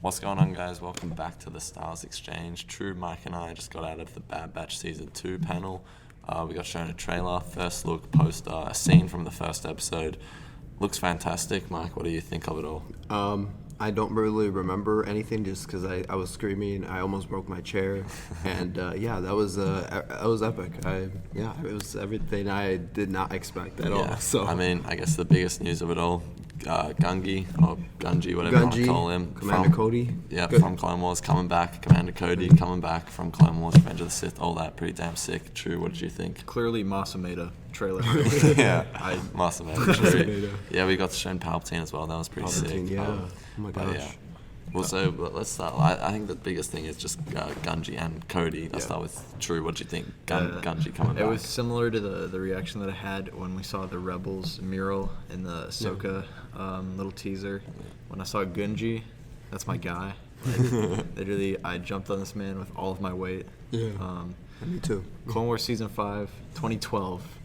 What's going on, guys? Welcome back to the Stars Exchange. True, Mike and I just got out of the Bad Batch Season 2 panel. We got shown a trailer, first look, poster, a scene from the first episode. Looks fantastic. Mike, what do you think of it all? I don't really remember anything just because I was screaming. I almost broke my chair. And that was epic. It was everything I did not expect at all. So I mean, I guess the biggest news of it all, Gungi, or Kanji, whatever you want to call him. Commander Cody. Yeah, from Clone Wars, coming back. Commander Cody, coming back from Clone Wars, Revenge of the Sith, all that. Pretty damn sick. True, what did you think? Clearly Masameda trailer. Yeah, Masameda. True. Yeah, we got to show Palpatine as well. That was pretty sick. Yeah. Oh my gosh. Yeah. Well, so let's start. I think the biggest thing is just Kanji and Cody. Let's start with True. What do you think? Kanji coming back. It was similar to the reaction that I had when we saw the Rebels mural in the Ahsoka little teaser. When I saw Gunji, that's my guy. Like, literally, I jumped on this man with all of my weight. Yeah. Me too. Clone Wars Season 5, 2012.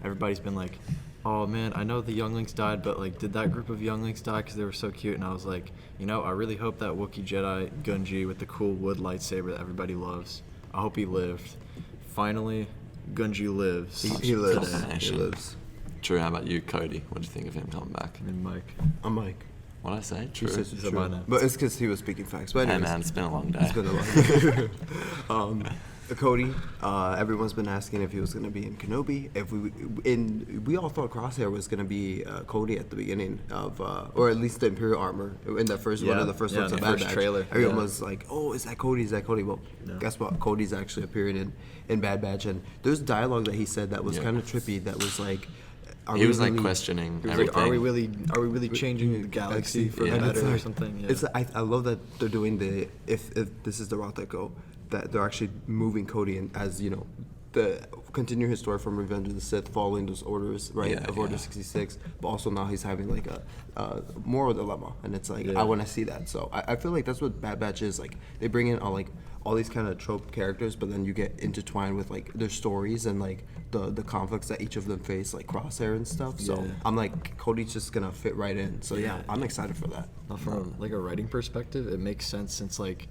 Everybody's been like, oh man, I know the younglings died, but like, did that group of younglings die because they were so cute? And I was like, I really hope that Wookiee Jedi Gunji with the cool wood lightsaber that everybody loves, I hope he lived. Finally, Gunji lives. He lives. Today. He lives. True. How about you, Cody? What do you think of him coming back? And Mike. I'm Mike. What did I say? True. He says He's true. a minor. But it's because he was speaking facts. But Hey anyways, man, it's been a long day. it's been a long Cody, everyone's been asking if he was going to be in Kenobi. We all thought Crosshair was going to be Cody at the beginning of, or at least the Imperial armor in the first one of the first looks of Bad Batch. Trailer. Everyone was like, "Oh, is that Cody? Is that Cody?" Well, guess what? Cody's actually appearing in Bad Batch, and there's dialogue that he said that was kind of trippy. That was like. He was like questioning everything. Like, are we really changing the galaxy for the better or something? Yeah. It's I love that they're doing the if this is the route that go, that they're actually moving Cody in as the continue his story from Revenge of the Sith, following those orders of Order 66, but also now he's having like a moral dilemma, and it's like I want to see that. So I feel like that's what Bad Batch is like. They bring in all these kind of trope characters, but then you get intertwined with like their stories and like the conflicts that each of them face, like Crosshair and stuff. So I'm like, Cody's just gonna fit right in. So I'm excited for that. From like a writing perspective, it makes sense since like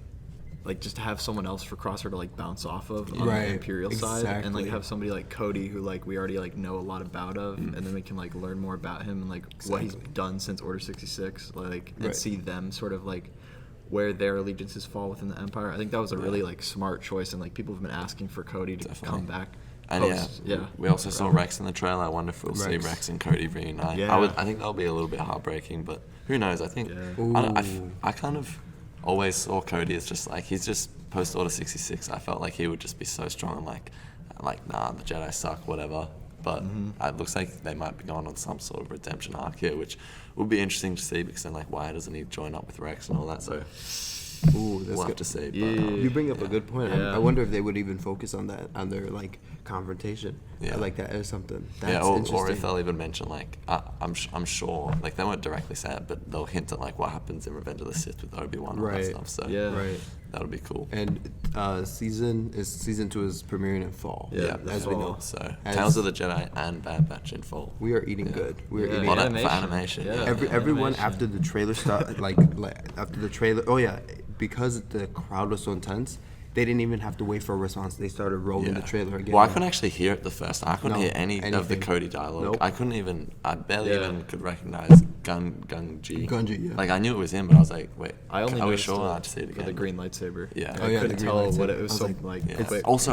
just to have someone else for Crosshair to like bounce off of on the Imperial side, and like have somebody like Cody who like we already like know a lot about and then we can like learn more about him and like what he's done since Order 66, like and see them sort of like where their allegiances fall within the Empire. I think that was a really like smart choice, and like people have been asking for Cody to come back. And we also saw Rex in the trailer. I wonder if we'll see Rex and Cody reunite. Yeah. I think that'll be a little bit heartbreaking, but who knows? I think I kind of always saw Cody as just like, he's just post Order 66. I felt like he would just be so strong, like nah, the Jedi suck, whatever. But it looks like they might be going on some sort of redemption arc here, which would be interesting to see, because then like, why doesn't he join up with Rex and all that? So we'll have to see. But, you bring up a good point. I wonder if they would even focus on that, on their like confrontation, like that or something. That's or if they'll even mention like, I'm sure like they won't directly say it, but they'll hint at like what happens in Revenge of the Sith with Obi-Wan and all that stuff. So that would be cool. And season 2 is premiering in fall. As we know. So Tales of the Jedi and Bad Batch in fall. We are eating good. We are eating for animation. Everyone after the trailer started, like after the trailer. Oh yeah. Because the crowd was so intense, they didn't even have to wait for a response. They started rolling the trailer again. Well, I couldn't actually hear it the first time. I couldn't hear anything of the Cody dialogue. Nope. I barely even could recognize Gunji. Gunji, Like, I knew it was him, but I was like, wait, are we sure? I had to see it again. The green lightsaber. Yeah. I couldn't tell what it was quick. Also,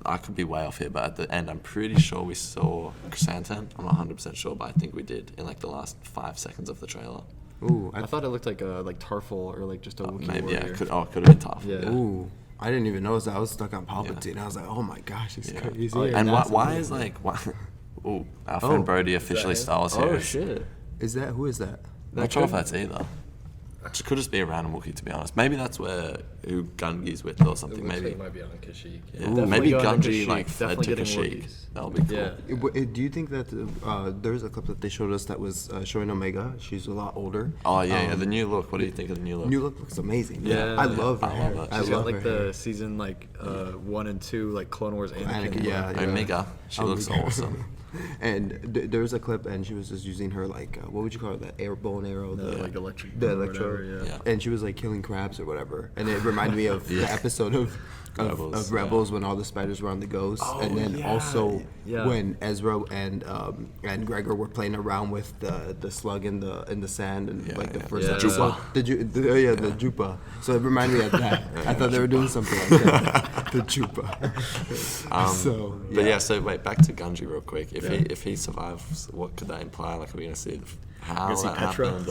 I could be way off here, but at the end, I'm pretty sure we saw Chrysanthemum. I'm not 100% sure, but I think we did in like the last 5 seconds of the trailer. Ooh, I thought it looked like Tarful or like just a Wookiee maybe warrior. Could have been Tarful. Yeah. Ooh, I didn't even notice that. I was stuck on Palpatine. I was like, oh my gosh, he's crazy. And why is like our friend Brody officially Star Wars here? Oh shit! Who is that? I'm not sure if that's either. It could just be a random Wookiee, to be honest. Maybe that's who Gungi's with or something. Maybe it might be on Kashyyyk. Yeah. Maybe Gungi like fled to Kashyyyk. That'll be cool. Yeah. Do you think that there's a clip that they showed us that was showing Omega? She's a lot older. Oh yeah, the new look. What do you think of the new look? New look looks amazing. Yeah, I love her hair. love it. She's got like the season like 1 and 2 like Clone Wars Anakin. Yeah. Omega. She looks awesome. And there was a clip, and she was just using her like what would you call it, that bow and arrow, like electric, the electro, whatever, and she was like killing crabs or whatever. And it reminded me of the episode of Rebels when all the spiders were on the ghost, and then also when Ezra and Gregor were playing around with the slug in the sand and like the first episode, the Jupa. So it reminded me of that. I thought they were doing something like that. The Jupa. So wait, back to Kanji real quick. If he survives, what could that imply? Like, are we gonna see how that happened?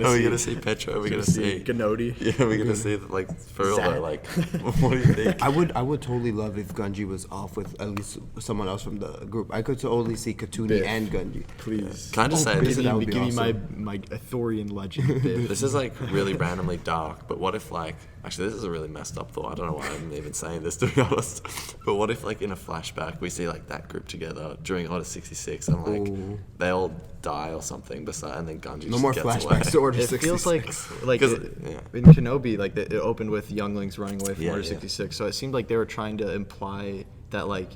Are we gonna see Petra? Are we gonna see Gnodi? Yeah, we're gonna see like for real though. Like, what do you think? I would totally love if Kanji was off with at least someone else from the group. I could totally see Katuni and Kanji. Please. Can I just say, give me my Ithorian legend. This is like really randomly dark, but what if like, actually this is a really messed up thought. I don't know why I'm even saying this, to be honest. But what if like in a flashback we see like that group together during Order 66 and like they all die or something and then Kanji no just more gets flashbacks away. to Order It 66. feels like in Kenobi, like it opened with younglings running away from Order 66. So it seemed like they were trying to imply that like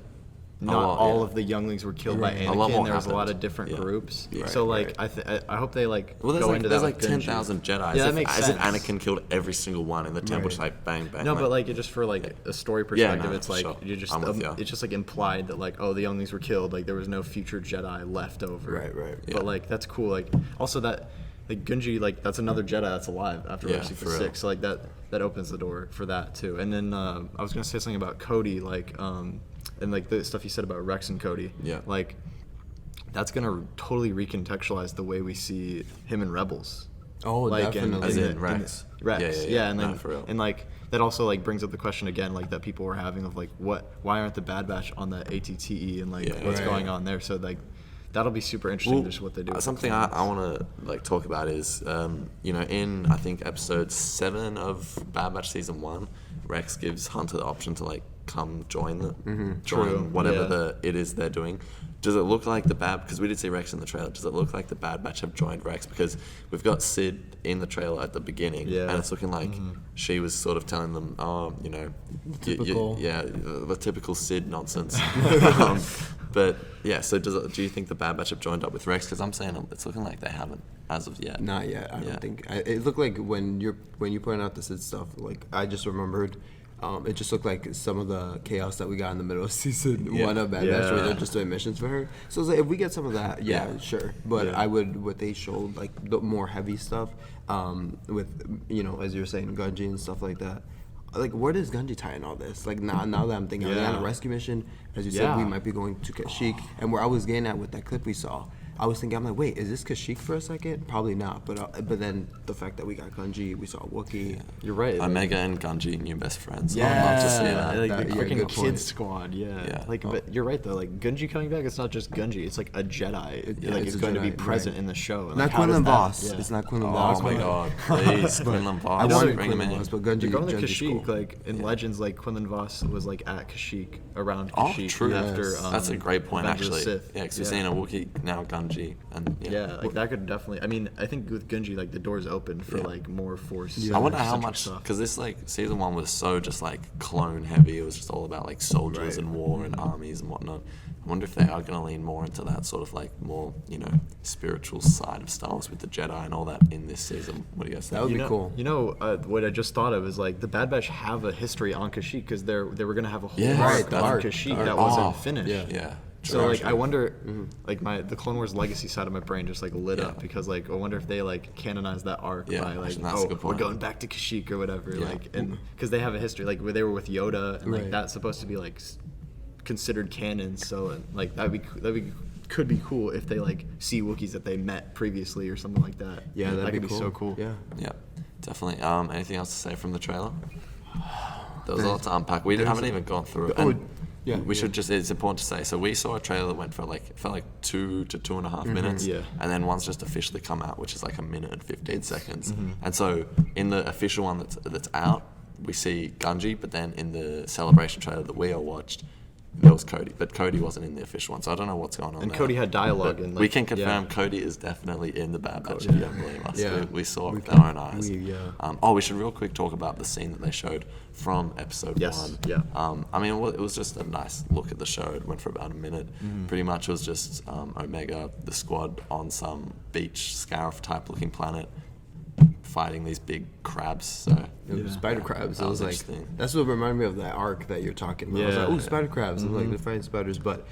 not all of the younglings were killed by Anakin. There was a lot of different groups. So like I hope they like go into that. There's like 10,000 Jedi. Yeah, that makes sense. As if Anakin killed every single one in the temple, just like bang bang. No, but like it just for like a story perspective, it's like sure. it's just like implied that like the younglings were killed. Like there was no future Jedi left over. Right. But like that's cool. Like also that. Like Gunji, like that's another Jedi that's alive after Order 66. So like that opens the door for that too. And then I was gonna say something about Cody, like and like the stuff you said about Rex and Cody. Yeah. Like that's gonna totally recontextualize the way we see him in Rebels. Oh, like definitely. As in Rex. Rex. Yeah, and then for real. and like that also like brings up the question again, like that people were having of like why aren't the Bad Batch on the ATTE and like what's going on there? So like. That'll be super interesting, just what they do. Something I want to like talk about is, in I think episode 7 of Bad Batch season 1, Rex gives Hunter the option to like come join whatever it is they're doing. Does it look like because we did see Rex in the trailer, does it look like the Bad Batch have joined Rex? Because we've got Sid in the trailer at the beginning, and it's looking like she was sort of telling them, the typical Sid nonsense. But yeah, so do you think the Bad Batch have joined up with Rex? Because I'm saying it's looking like they haven't as of yet. Not yet. I don't think. It looked like when you pointed out the Sid stuff, like I just remembered. It just looked like some of the chaos that we got in the middle of season 1 of Bad Batch, where they're just doing missions for her. So it's like, if we get some of that, sure. But I would, what they showed, like the more heavy stuff, with as you were saying, Kanji and stuff like that. Like, where does Kanji tie in all this? Like, now that I'm thinking, are they on a rescue mission? As you said, we might be going to Kashyyyk. And where I was getting at with that clip we saw, I was thinking, I'm like, wait, is this Kashyyyk for a second? Probably not. But then the fact that we got Kanji, we saw Wookiee. You're right. Omega and Kanji, new best friends. Yeah, I'd love to see that. Like the freaking good Kid point. Squad. Yeah. Like, but you're right though. Like Gunji coming back, it's not just Gunji. It's like a Jedi. It's going to be present in the show. Not Quinlan Voss. It's not Quinlan Voss. Oh my God! Please, Quinlan Voss. I want bring him in. But Kanji, They're going to Kashyyyk, Kashyyyk, like in Legends, like Quinlan Voss was like at Kashyyyk, around Kashyyyk. True. After, that's a great point, Revenge of the actually. Sith. Yeah, because we've seen a Wookiee, now Kanji, and like that could definitely. I mean, I think with Gunji, like the door's open for like more Force. I wonder how much, because this like season 1 was so just like clone heavy. It was just all about like soldiers and war and armies and whatnot. I wonder if they are going to lean more into that sort of like more spiritual side of Star Wars with the Jedi and all that in this season. What do you guys think? That would be cool. What I just thought of is like the Bad Batch have a history on Kashyyyk because they were going to have a whole arc on Kashyyyk that wasn't finished. Yeah. So like I wonder, like the Clone Wars legacy side of my brain just like lit up because like I wonder if they like canonize that arc by like we're going back to Kashyyyk or whatever like and because they have a history like where they were with Yoda and like that's supposed to be like considered canon, so like could be cool if they like see Wookiees that they met previously or something like that. Yeah, that could be so cool. Yeah, definitely. Anything else to say from the trailer? There was a lot to unpack. We haven't even gone through it. We should just, it's important to say, so we saw a trailer that went for like, it felt like 2 to 2.5 minutes, and then one's just officially come out, which is like 1 minute and 15 seconds. And so in the official one that's out, we see Kanji, but then in the celebration trailer that we all watched, there was Cody, but Cody wasn't in the official one, so I don't know what's going on And there. Cody had dialogue. But And we can confirm Cody is definitely in the Bad Batch, if you don't believe us. We saw it with our own eyes. We should real quick talk about the scene that they showed from episode 1. Yeah. I mean, it was just a nice look at the show. It went for about a minute. Pretty much it was just Omega, the squad, on some beach, Scarif-type looking planet, fighting these big crabs. So spider crabs. It was like interesting. That's what reminded me of that arc that you're talking about. I was like, oh, spider crabs. I'm like, they're fighting spiders. But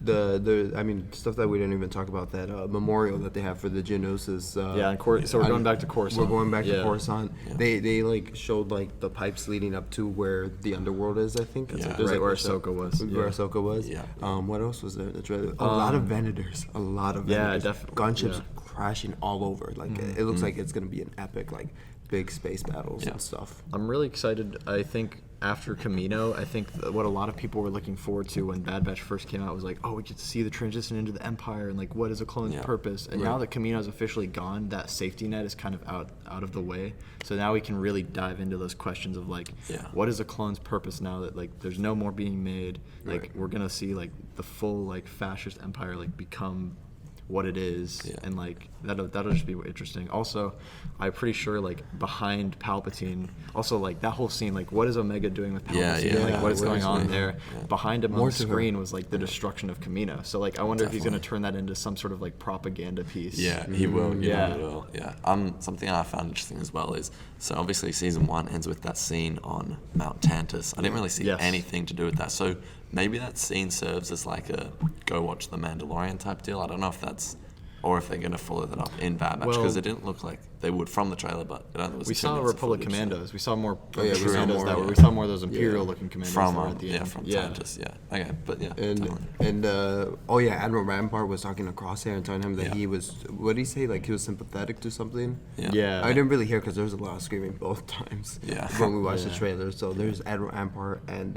the I mean, stuff that we didn't even talk about, that memorial that they have for the Geonosis. So we're going back to Coruscant. We're going back to Coruscant. They like showed like the pipes leading up to where the underworld is, I think. There's like where Ahsoka was. Where Ahsoka was. Yeah. What else was there? A lot of Venators. A lot of Venators. Yeah, definitely. Gunships crashing all over. Like it looks like it's gonna be an epic, like, big space battles and stuff. I'm really excited. I think after Camino, I think what a lot of people were looking forward to when Bad Batch first came out was like, oh, we get to see the transition into the Empire and like what is a clone's purpose. And now that Camino is officially gone, that safety net is kind of out of the way. So now we can really dive into those questions of like, what is a clone's purpose now that like there's no more being made? Like we're gonna see like the full like fascist empire like become what it is, and like that'll just be interesting. Also, I'm pretty sure like behind Palpatine, also like that whole scene, like what is Omega doing with Palpatine, what is going on there. Behind him on the screen was like the destruction of Camino. So like I wonder if he's gonna turn that into some sort of like propaganda piece. Yeah, he will. He will. Yeah. Something I found interesting as well is, so obviously season 1 ends with that scene on Mount Tantus. I didn't really see anything to do with that. So maybe that scene serves as like a go watch The Mandalorian type deal. I don't know if that's, or if they're going to follow that up in Bad Batch, because it didn't look like they would from the trailer, but we saw Republic Commandos. We saw more we saw more of those Imperial-looking commandos from at the end. from Tantus. Okay, but Admiral Rampart was talking to Crosshair and telling him that he was, what did he say, like he was sympathetic to something? Yeah. I didn't really hear because there was a lot of screaming both times when we watched the trailer. So there's Admiral Rampart and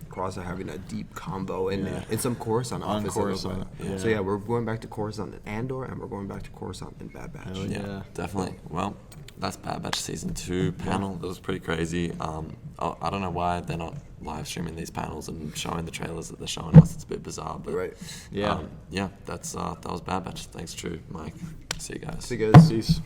Crosshair having a deep combo in some Coruscant office. Coruscant. So we're going back to Coruscant in Andor, and we're going back to Coruscant in Bad Batch. Yeah, definitely. Well, that's Bad Batch season 2 panel. That was pretty crazy. I don't know why they're not live streaming these panels and showing the trailers that they're showing us. It's a bit bizarre, but that was Bad Batch. Thanks, True, Mike. See you guys. Peace.